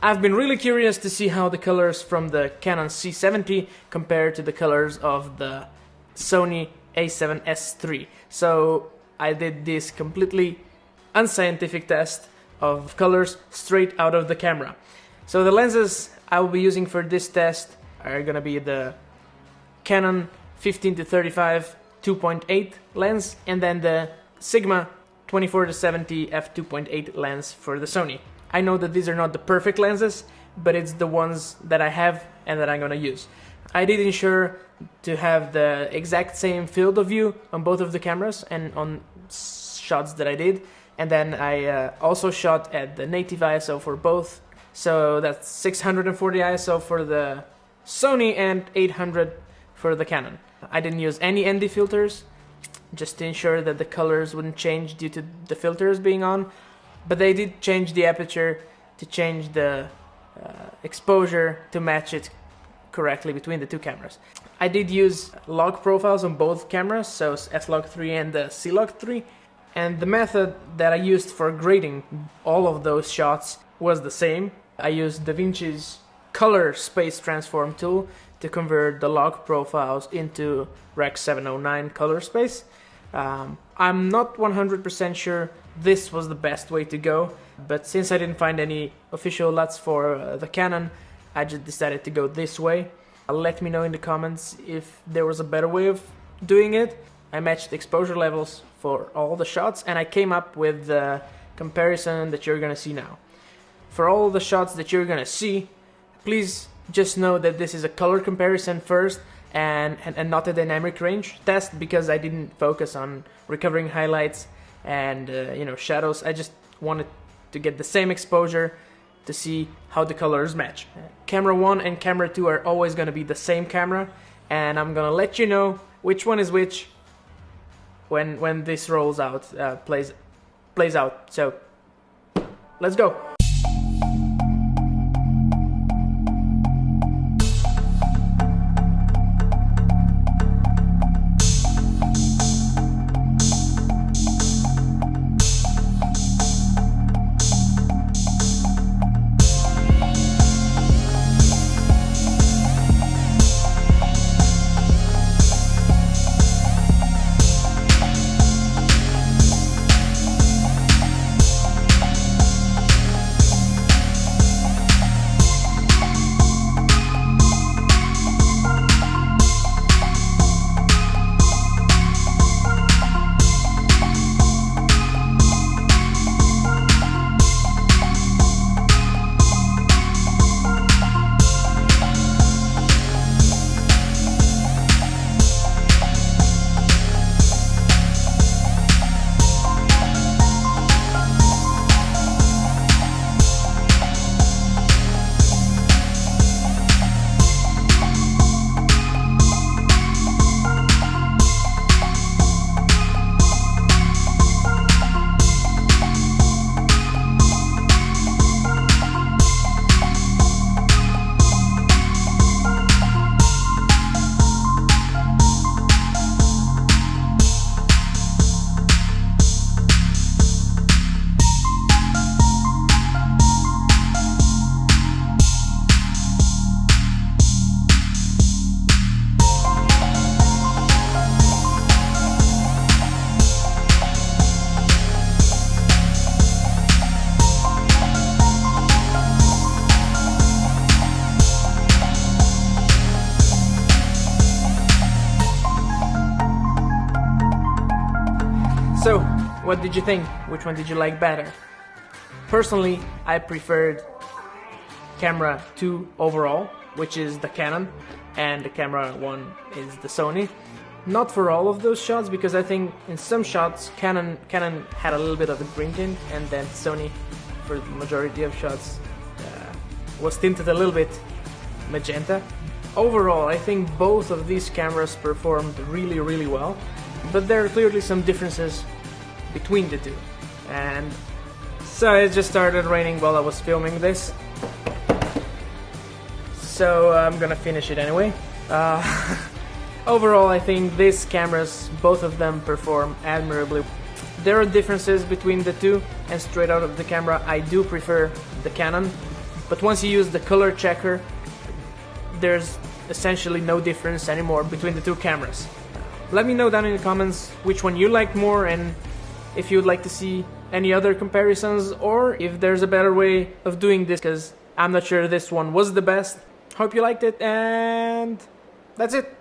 I've been really curious to see how the colors from the Canon C70 compare to the colors of the Sony A7S III. So I did this completely unscientific test of colors straight out of the camera. So the lenses I will be using for this test are gonna be the Canon 15-35 2.8 lens and then the Sigma 24-70 f2.8 lens for the Sony. I know that these are not the perfect lenses, but it's the ones that I have and that I'm gonna use. I did ensure to have the exact same field of view on both of the cameras and on shots that I did, and then I also shot at the native ISO for both, so that's 640 ISO for the Sony and 800 for the Canon. I didn't use any ND filters, just to ensure that the colors wouldn't change due to the filters being on. But they did change the aperture to change the exposure to match it correctly between the two cameras. I did use log profiles on both cameras, so S-Log3 and the C-Log3, and the method that I used for grading all of those shots was the same. I used DaVinci's color space transform tool to convert the log profiles into Rec. 709 color space. I'm not 100% sure this was the best way to go, but since I didn't find any official LUTs for the Canon, I just decided to go this way. Let me know in the comments if there was a better way of doing it. I matched exposure levels for all the shots and I came up with the comparison that you're gonna see now. For all the shots that you're gonna see, please just know that this is a color comparison first and not a dynamic range test, because I didn't focus on recovering highlights and shadows. I just wanted to get the same exposure to see how the colors match. Camera 1 and camera 2 are always going to be the same camera, and I'm gonna let you know which one is which when this rolls out, plays out. So let's go. So, what did you think? Which one did you like better? Personally, I preferred camera 2 overall, which is the Canon, and the camera 1 is the Sony. Not for all of those shots, because I think in some shots Canon had a little bit of a green tint, and then Sony, for the majority of shots, was tinted a little bit magenta. Overall, I think both of these cameras performed really, really well, but there are clearly some differences between the two. And so it just started raining while I was filming this, so I'm gonna finish it anyway. Overall, I think these cameras, both of them, perform admirably. There are differences between the two, and straight out of the camera I do prefer the Canon, but once you use the color checker, there's essentially no difference anymore between the two cameras. Let me know down in the comments which one you like more, and if you'd like to see any other comparisons, or if there's a better way of doing this, because I'm not sure this one was the best. Hope you liked it, and that's it.